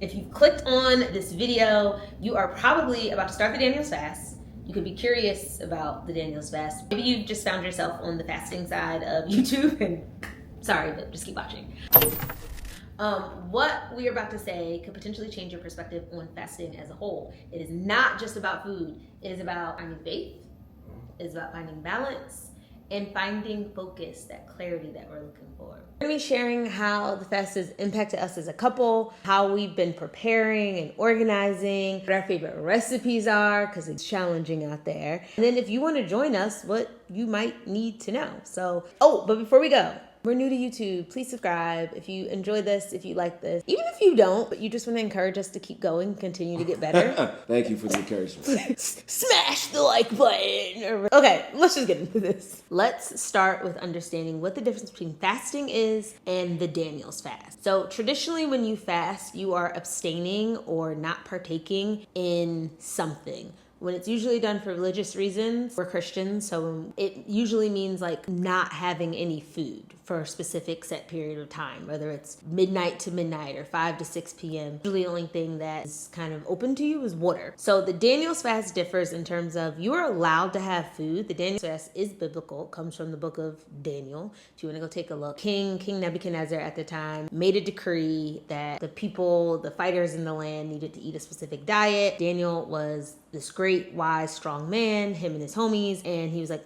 If you've clicked on this video, you are probably about to start the Daniel's fast. You could be curious about the Daniel's fast. Maybe you've just found yourself on the fasting side of YouTube and sorry, but just keep watching. What we are about to say could potentially change your perspective on fasting as a whole. It is not just about food. It is about finding faith. It is about finding balance and finding focus, that clarity that we're looking for. We're gonna be sharing how the fast has impacted us as a couple, how we've been preparing and organizing, what our favorite recipes are, because it's challenging out there. And then if you want to join us, what you might need to know. But before we go, we're new to YouTube. Please subscribe if you enjoy this, if you like this. Even if you don't, but you just want to encourage us to keep going, continue to get better. Thank you for the encouragement. Smash the like button. Okay, let's just get into this. Let's start with understanding what the difference between fasting is and the Daniel's fast. So traditionally when you fast, you are abstaining or not partaking in something. When it's usually done for religious reasons, we're Christians, so it usually means like not having any food for a specific set period of time, whether it's midnight to midnight or 5 to 6 p.m. Usually the only thing that is kind of open to you is water. So the Daniel's fast differs in terms of you are allowed to have food. The Daniel's fast is biblical, it comes from the book of Daniel. If you want to go take a look, King Nebuchadnezzar at the time made a decree that the people, the fighters in the land needed to eat a specific diet. Daniel was this great, wise, strong man, him and his homies, and he was like,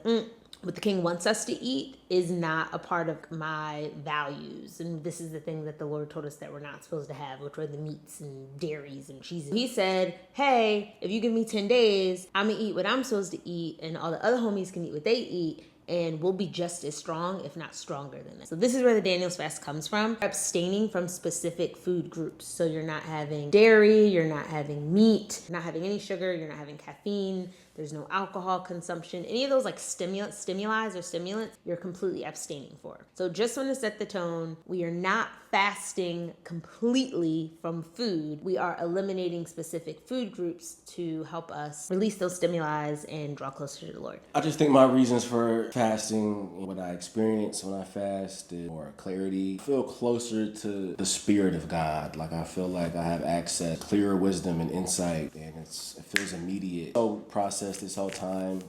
what the king wants us to eat is not a part of my values. And this is the thing that the Lord told us that we're not supposed to have, which were the meats and dairies and cheeses. He said, hey, if you give me 10 days, I'm gonna eat what I'm supposed to eat, and all the other homies can eat what they eat, and we'll be just as strong, if not stronger than that. So this is where the Daniel's fast comes from. Abstaining from specific food groups. So you're not having dairy, you're not having meat, you're not having any sugar, you're not having caffeine, there's no alcohol consumption. Any of those like stimuli or stimulants, you're completely abstaining for. So just want to set the tone, we are not fasting completely from food. We are eliminating specific food groups to help us release those stimuli and draw closer to the Lord. I just think my reasons for fasting, what I experience when I fast, is more clarity. I feel closer to the Spirit of God. Like I feel like I have access, clearer wisdom and insight, and it feels immediate. So process this whole time.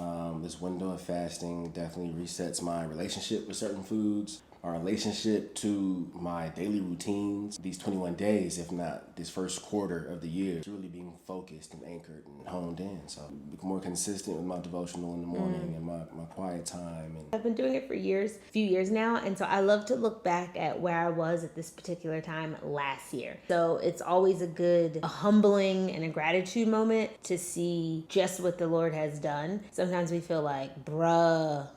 This window of fasting definitely resets my relationship with certain foods, our relationship to my daily routines, these 21 days, if not this first quarter of the year, it's really being focused and anchored and honed in. So be more consistent with my devotional in the morning and my quiet time. And I've been doing it for a few years now, and so I love to look back at where I was at this particular time last year. So it's always a humbling and a gratitude moment to see just what the Lord has done. Sometimes we feel like, bruh,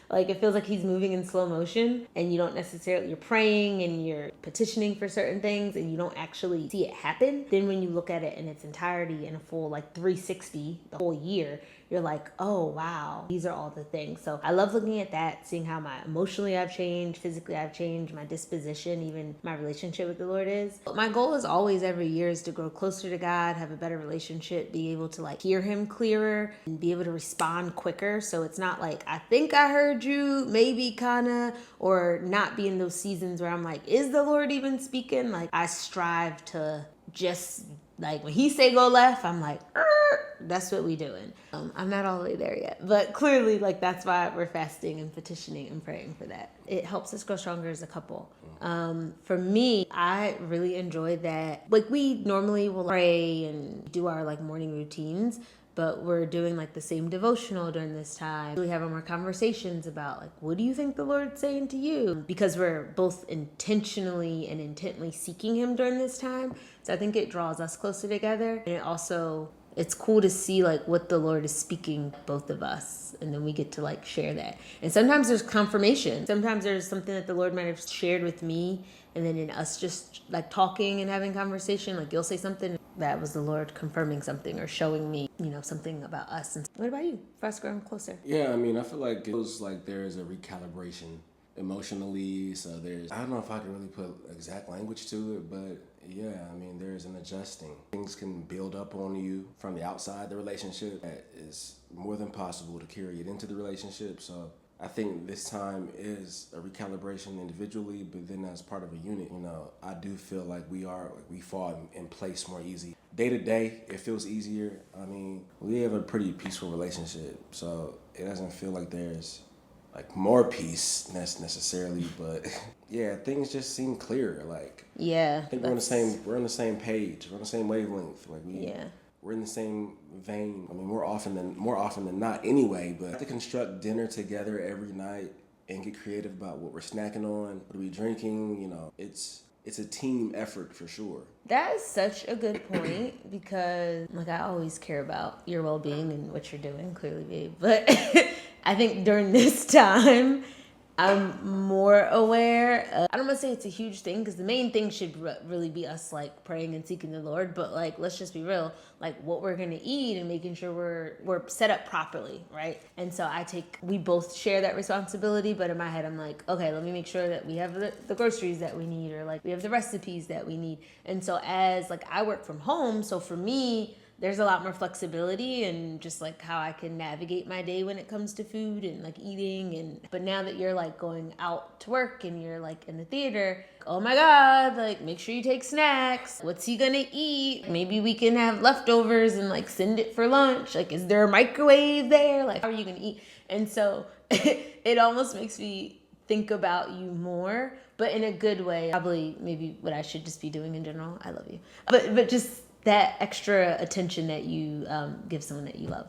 like it feels like he's moving in slow motion, and you're praying and you're petitioning for certain things and you don't actually see it happen. Then when you look at it in its entirety in a full like 360, the whole year, you're like, oh wow, these are all the things. So I love looking at that, seeing how emotionally I've changed, physically I've changed, my disposition, even my relationship with the Lord is. But my goal is always every year is to grow closer to God, have a better relationship, be able to like hear him clearer and be able to respond quicker. So it's not like, I think I heard you, maybe kinda, or not be in those seasons where I'm like, is the Lord even speaking? Like I strive to just like when he say go left, I'm like, that's what we doing. I'm not all the way there yet, but clearly like that's why we're fasting and petitioning and praying for that. It helps us grow stronger as a couple. For me, I really enjoy that. Like we normally will pray and do our like morning routines, but we're doing like the same devotional during this time. We have more conversations about like, what do you think the Lord's saying to you? Because we're both intentionally and intently seeking him during this time. So I think it draws us closer together. And it's cool to see like what the Lord is speaking, both of us, and then we get to like share that. And sometimes there's confirmation. Sometimes there's something that the Lord might have shared with me, and then in us just like talking and having conversation, like you'll say something that was the Lord confirming something or showing me, something about us. And what about you? For us growing closer? yeah, I mean, I feel like it feels like there's a recalibration emotionally. So I don't know if I can really put exact language to it, but yeah, I mean, there's an adjusting. Things can build up on you from the outside the relationship that is more than possible to carry it into the relationship. So I think this time is a recalibration individually, but then as part of a unit, I do feel like we fall in place more easy. Day to day, it feels easier. I mean, we have a pretty peaceful relationship, so it doesn't feel like there's like more peace necessarily, but yeah, things just seem clearer. Like, Yeah. I think we're on the same page, we're on the same wavelength. Like Yeah. we're in the same vein. I mean, more often than not anyway, but to construct dinner together every night and get creative about what we're snacking on, what are we drinking, it's a team effort for sure. That is such a good point because, like, I always care about your well-being and what you're doing, clearly, babe. But I think during this time, I'm more aware. I don't want to say it's a huge thing because the main thing should really be us like praying and seeking the Lord. But like, let's just be real, like what we're gonna eat and making sure we're set up properly, right? And so we both share that responsibility. But in my head, I'm like, okay, let me make sure that we have the groceries that we need, or like we have the recipes that we need. And so as like I work from home, so for me, there's a lot more flexibility and just like how I can navigate my day when it comes to food and like eating. But now that you're like going out to work and you're like in the theater, oh my God, like make sure you take snacks. What's he gonna eat? Maybe we can have leftovers and like send it for lunch. Like, is there a microwave there? Like, how are you gonna eat? And so it almost makes me think about you more, but in a good way. Probably maybe what I should just be doing in general. I love you. But just that extra attention that you give someone that you love.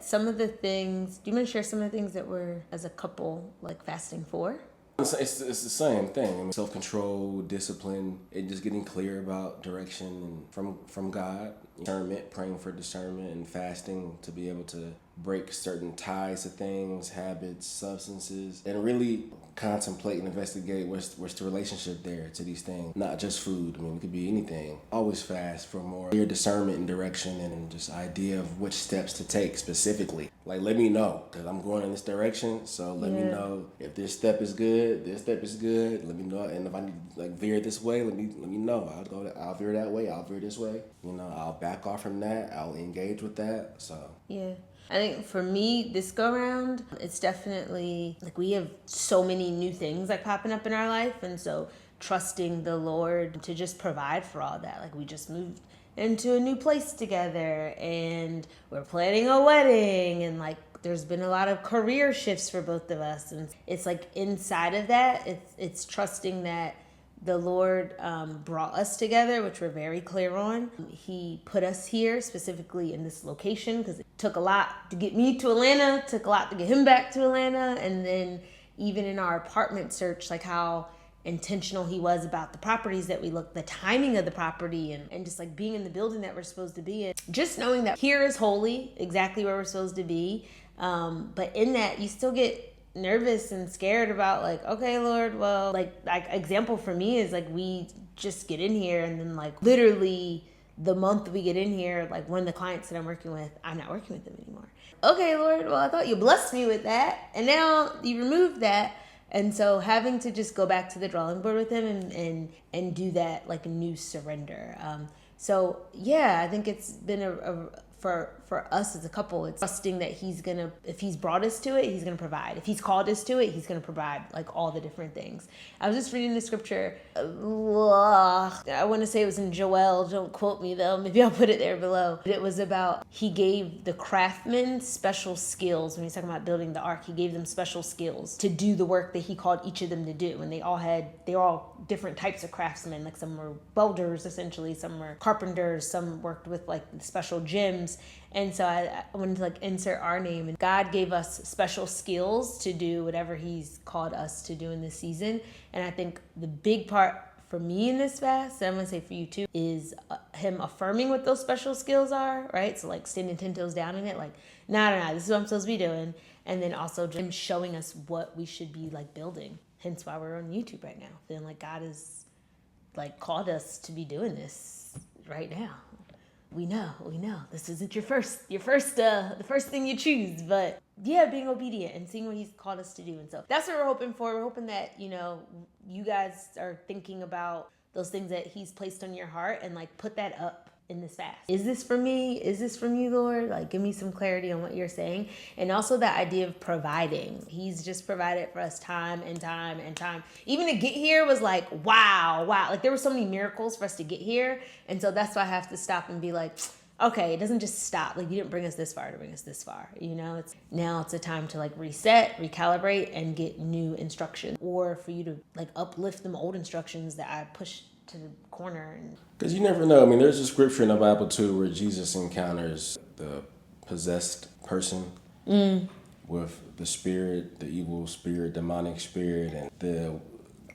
Some of the things, do you want to share some of the things that we're, as a couple, like fasting for? It's the same thing. I mean, self-control, discipline, and just getting clear about direction and from God. Discernment, praying for discernment, and fasting to be able to break certain ties to things, habits, substances, and really contemplate and investigate what's the relationship there to these things. Not just food. I mean, it could be anything. Always fast for more clear discernment and direction and just idea of which steps to take specifically. Like, let me know, because I'm going in this direction, so let me know if this step is good, let me know, and if I need to like veer this way, let me know. I'll veer that way, I'll veer this way. I'll back off from that, I'll engage with that. So yeah. I think for me, this go round, it's definitely like we have so many new things like popping up in our life. And so trusting the Lord to just provide for all that. Like we just moved into a new place together and we're planning a wedding, and like there's been a lot of career shifts for both of us. And it's like inside of that, it's trusting that the Lord brought us together, which we're very clear on. He put us here specifically in this location because it took a lot to get me to Atlanta, took a lot to get him back to Atlanta. And then even in our apartment search, like how intentional he was about the properties that we looked, the timing of the property, and just like being in the building that we're supposed to be in. Just knowing that here is holy, exactly where we're supposed to be. But in that, you still get nervous and scared about like, okay, Lord, well, like example for me is like we just get in here and then like literally the month we get in here, like one of the clients that I'm working with, I'm not working with them anymore. Okay, Lord, well, I thought you blessed me with that and now you removed that. And so having to just go back to the drawing board with him and do that like a new surrender. So yeah, I think it's been for us as a couple, it's trusting that he's gonna, if he's brought us to it, he's gonna provide. If he's called us to it, he's gonna provide like all the different things. I was just reading the scripture. I want to say it was in Joel. Don't quote me though. Maybe I'll put it there below. But it was about he gave the craftsmen special skills. When he's talking about building the ark, he gave them special skills to do the work that he called each of them to do. And they were all different types of craftsmen. Like some were welders, essentially. Some were carpenters. Some worked with like special gyms. And so I wanted to like insert our name. And God gave us special skills to do whatever he's called us to do in this season. And I think the big part for me in this fast, and I'm going to say for you too, is him affirming what those special skills are, right? So like standing 10 toes down in it, like, nah, this is what I'm supposed to be doing. And then also just him showing us what we should be like building. Hence why we're on YouTube right now. Feeling like God has like called us to be doing this right now. We know this isn't the first thing you choose, but yeah, being obedient and seeing what he's called us to do. And so that's what we're hoping for. We're hoping that, you guys are thinking about those things that he's placed on your heart and like put that up in this fast? Is this for me? Is this from you, Lord? Like, give me some clarity on what you're saying. And also that idea of providing. He's just provided for us time and time and time. Even to get here was like, wow. Like, there were so many miracles for us to get here. And so that's why I have to stop and be like, okay, it doesn't just stop. Like, you didn't bring us this far to bring us this far. You know, it's a time to like reset, recalibrate, and get new instructions, or for you to like uplift them old instructions that I pushed to the corner. Because you never know. I mean, there's a scripture in the Bible too where Jesus encounters the possessed person with the spirit, the evil spirit, demonic spirit, and the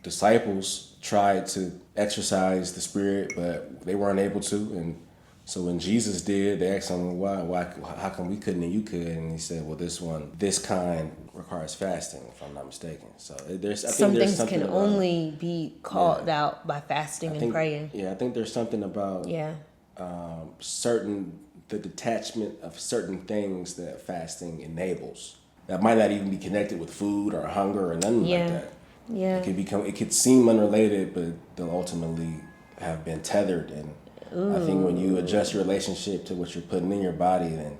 disciples tried to exorcise the spirit, but they weren't able to. And so when Jesus did, they asked him, why, how come we couldn't and you could? And he said, well, this kind requires fasting, if I'm not mistaken. So I think there's something can about, only be called out by fasting and praying. Yeah, I think there's something about the detachment of certain things that fasting enables. That might not even be connected with food or hunger or nothing like that. Yeah. It could seem unrelated, but they'll ultimately have been tethered. And I think when you adjust your relationship to what you're putting in your body, then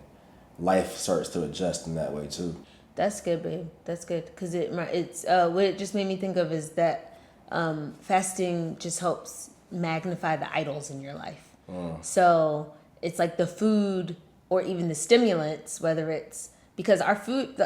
life starts to adjust in that way too. That's good, babe. That's good. Because it's what it just made me think of is that fasting just helps magnify the idols in your life. So it's like the food or even the stimulants, whether it's because our food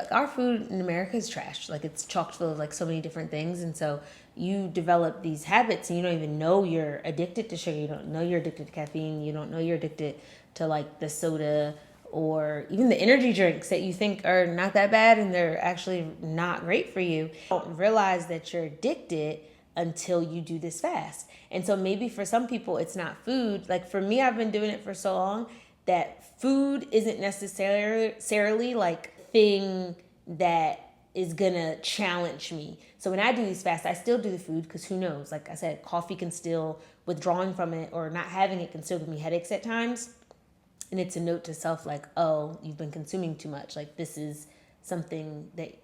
in America is trash. Like, it's chock full of like so many different things, and so you develop these habits and you don't even know you're addicted to sugar. You don't know you're addicted to caffeine. You don't know you're addicted to like the soda or even the energy drinks that you think are not that bad and they're actually not great for you. You don't realize that you're addicted until you do this fast. And so maybe for some people it's not food. Like for me, I've been doing it for so long that food isn't necessarily like thing that is gonna challenge me. So when I do these fasts, I still do the food because who knows? Like I said, coffee can still, withdrawing from it or not having it can still give me headaches at times. And it's a note to self like, oh, you've been consuming too much. Like, this is something that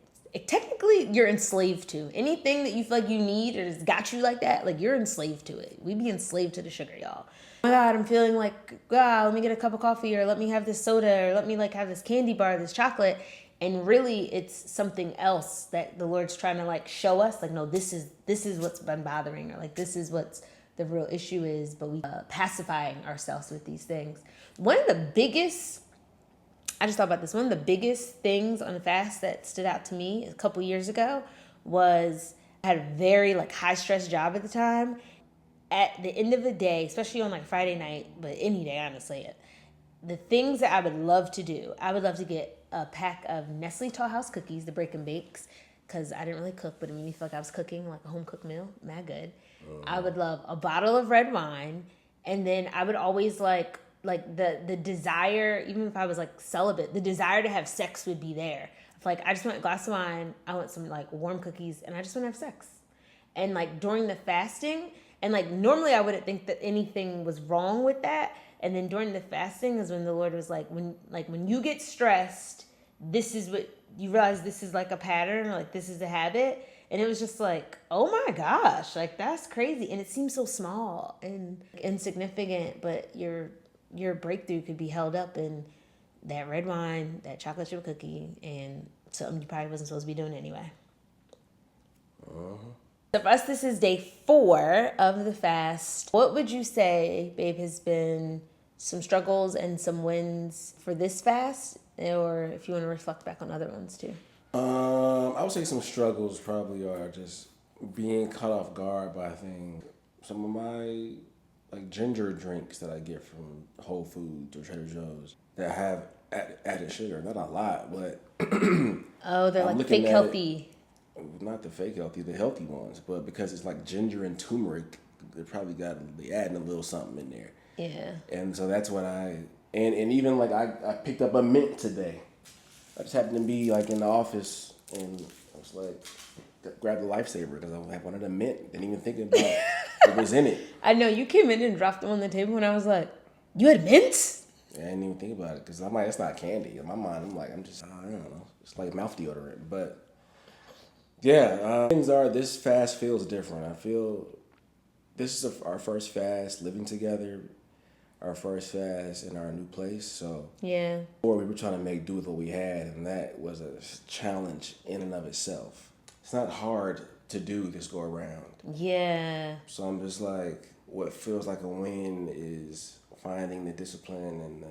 technically you're enslaved to. Anything that you feel like you need or has got you like that, like you're enslaved to it. We be enslaved to the sugar, y'all. Oh my God, I'm feeling like, God, let me get a cup of coffee or let me have this soda or let me like have this candy bar, this chocolate. And really it's something else that the Lord's trying to like show us. Like, no, this is what's been bothering her. Like, this is what's the real issue is, but we pacifying ourselves with these things. One of the biggest things on the fast that stood out to me a couple years ago was I had a very like high stress job at the time. At the end of the day, especially on like Friday night, but any day, honestly, the things that I would love to do, I would love to get a pack of Nestle Tall House cookies, the break and bakes, because I didn't really cook, but it made me feel like I was cooking like a home cooked meal, mad good. I would love a bottle of red wine, and then I would always like the desire, even if I was like celibate, the desire to have sex would be there. Like, I just want a glass of wine, I want some like warm cookies, and I just want to have sex. And like during the fasting, and like normally I wouldn't think that anything was wrong with that. And then during the fasting is when the Lord was like, when you get stressed, this is what you realize, this is like a pattern, like this is a habit. And it was just like, oh my gosh, like that's crazy. And it seems so small and insignificant, but your breakthrough could be held up in that red wine, that chocolate chip cookie, and something you probably wasn't supposed to be doing anyway. So for us, this is day 4 of the fast. What would you say, babe, has been some struggles and some wins for this fast? Or if you want to reflect back on other ones too. I would say some struggles probably are just being caught off guard by things. Some of my like ginger drinks that I get from Whole Foods or Trader Joe's that have added sugar. Not a lot, but oh, they're like fake healthy. Not the fake healthy, the healthy ones. But because it's like ginger and turmeric, they adding a little something in there. Yeah. And so that's what and even like I picked up a mint today. I just happened to be like in the office and I was like, grab the Lifesaver because I wanted a mint. Didn't even think about what was in it. I know, you came in and dropped them on the table and I was like, you had mint? Yeah, I didn't even think about it because I'm like, it's not candy. In my mind, I don't know. It's like mouth deodorant. But yeah, things are, this fast feels different. I feel this is our first fast living together. our first fast in our new place. So Yeah. before we were trying to make do with what we had, and that was a challenge in and of itself. It's not hard to do this go around. Yeah. So I'm just like, what feels like a win is finding the discipline and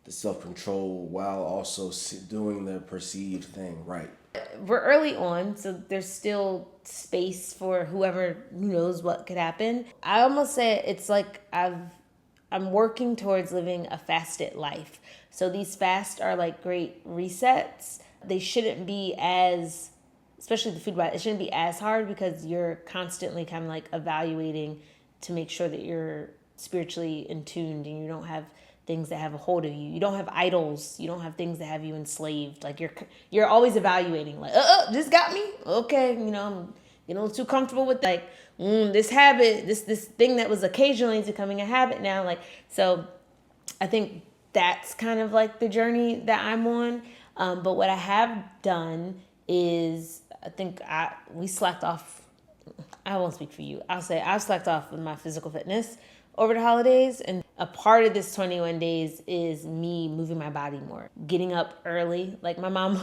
the self-control while also doing the perceived thing right. We're early on, so there's still space for whoever knows what could happen. I almost say it's like I'm working towards living a fasted life. So these fasts are like great resets. They shouldn't be as, especially the food wise, it shouldn't be as hard because you're constantly kind of like evaluating to make sure that you're spiritually in tuned and you don't have things that have a hold of you. You don't have idols. You don't have things that have you enslaved. Like you're always evaluating. Like, this got me. Okay, I'm getting a little too comfortable with like this habit, this thing that was occasionally becoming a habit now. Like, so I think that's kind of like the journey that I'm on. But what I have done is I think we slacked off. I won't speak for you. I'll say I've slacked off with my physical fitness over the holidays. And a part of this 21 days is me moving my body more, getting up early. Like my mom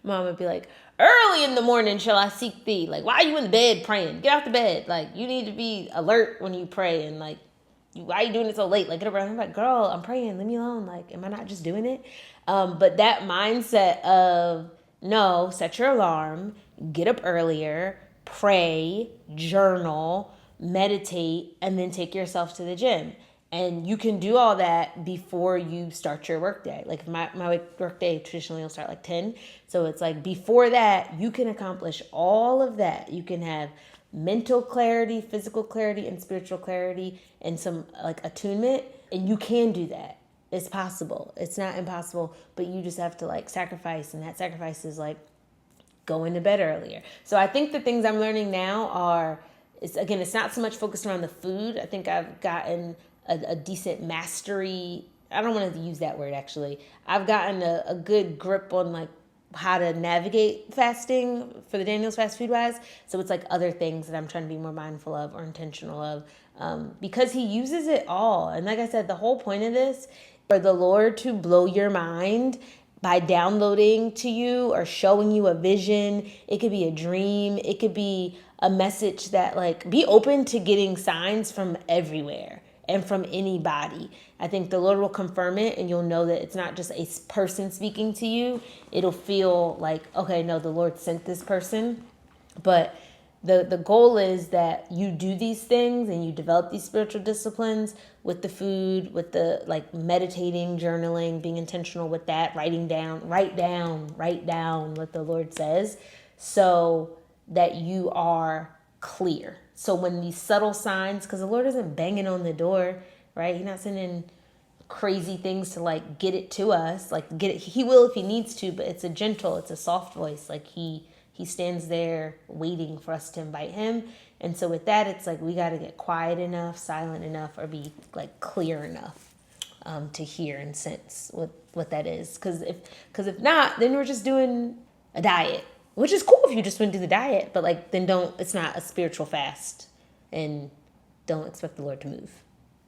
would be like, early in the morning shall I seek thee. Like, why are you in the bed praying? Get off the bed. Like, you need to be alert when you pray. And like, why are you doing it so late? Like, get up early. I'm like, girl, I'm praying. Leave me alone. Like, am I not just doing it? But that mindset of, no, set your alarm, get up earlier, pray, journal, meditate, and then take yourself to the gym. And you can do all that before you start your workday. Like my workday traditionally will start like 10. So it's like before that, you can accomplish all of that. You can have mental clarity, physical clarity, and spiritual clarity, and some like attunement. And you can do that. It's possible. It's not impossible, but you just have to like sacrifice. And that sacrifice is like going to bed earlier. So I think the things I'm learning now are, it's not so much focused around the food. I think I've gotten a decent mastery. I don't want to use that word actually. I've gotten a good grip on like how to navigate fasting for the Daniel's fast food wise. So it's like other things that I'm trying to be more mindful of or intentional of, because he uses it all. And like I said, the whole point of this for the Lord to blow your mind by downloading to you or showing you a vision. It could be a dream. It could be a message that like, be open to getting signs from everywhere and from anybody. I think the Lord will confirm it and you'll know that it's not just a person speaking to you. It'll feel like, okay, no, the Lord sent this person. But the goal is that you do these things and you develop these spiritual disciplines with the food, with the like meditating, journaling, being intentional with that, write down what the Lord says so that you are clear. So when these subtle signs, because the Lord isn't banging on the door, right? He's not sending crazy things to like get it to us, like get it. He will if he needs to, but it's a soft voice. Like he stands there waiting for us to invite him. And so with that, it's like we got to get quiet enough, silent enough, or be like clear enough to hear and sense what that is. Because if not, then we're just doing a diet, which is cool if you just want to do the diet, but like then it's not a spiritual fast, and don't expect the Lord to move.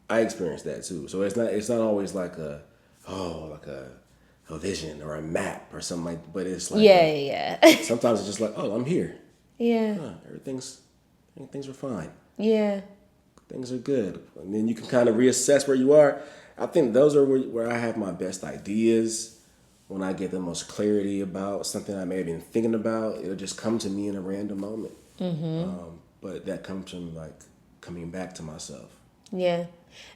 I experienced that too. So it's not always like a vision or a map or something like, but it's like Yeah. sometimes it's just like, oh, I'm here. Yeah. Things are fine. Yeah. Things are good. And then you can kind of reassess where you are. I think those are where I have my best ideas, when I get the most clarity about something I may have been thinking about. It'll just come to me in a random moment. But that comes from like coming back to myself. Yeah.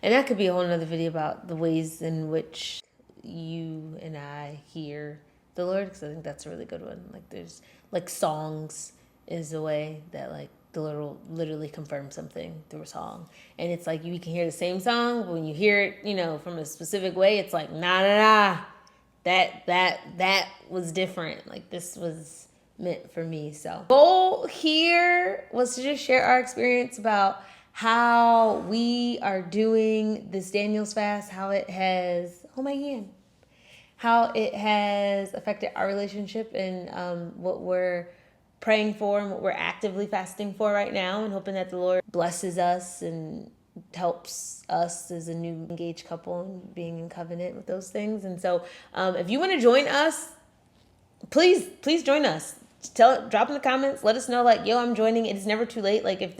And that could be a whole nother video about the ways in which you and I hear the Lord, because I think that's a really good one. Like there's like songs is a way that like the Lord will literally confirm something through a song. And it's like you can hear the same song, but when you hear it, from a specific way, it's like, nah. That was different. Like this was meant for me. So goal here was to just share our experience about how we are doing this Daniel's fast, how it has, how it has affected our relationship and what we're praying for and what we're actively fasting for right now, and hoping that the Lord blesses us and helps us as a new engaged couple and being in covenant with those things. And so if you want to join us, please join us. Drop in the comments, let us know, like, yo, I'm joining. It's never too late. Like, if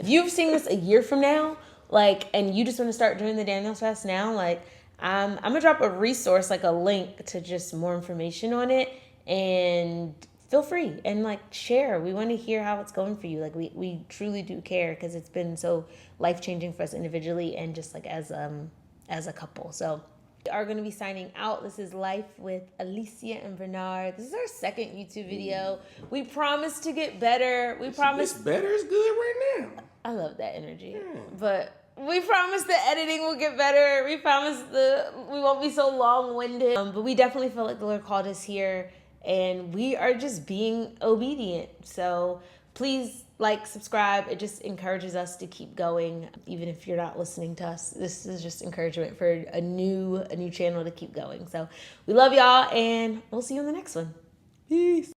you've seen this a year from now, like, and you just want to start doing the Daniel's fast now, like, I'm gonna drop a resource, like a link to just more information on it, and feel free and like share. We want to hear how it's going for you. Like, we truly do care, because it's been so life-changing for us individually and just like as a couple. So we are going to be signing out. This is Life with Alicia and Bernard. This is our second YouTube video. We promise to get better. We promise. This better is good right now. I love that energy. But we promise the editing will get better. We promise we won't be so long-winded. But we definitely feel like the Lord called us here, and we are just being obedient. So please like, subscribe. It just encourages us to keep going. Even if you're not listening to us, this is just encouragement for a new channel to keep going. So we love y'all, and we'll see you in the next one. Peace.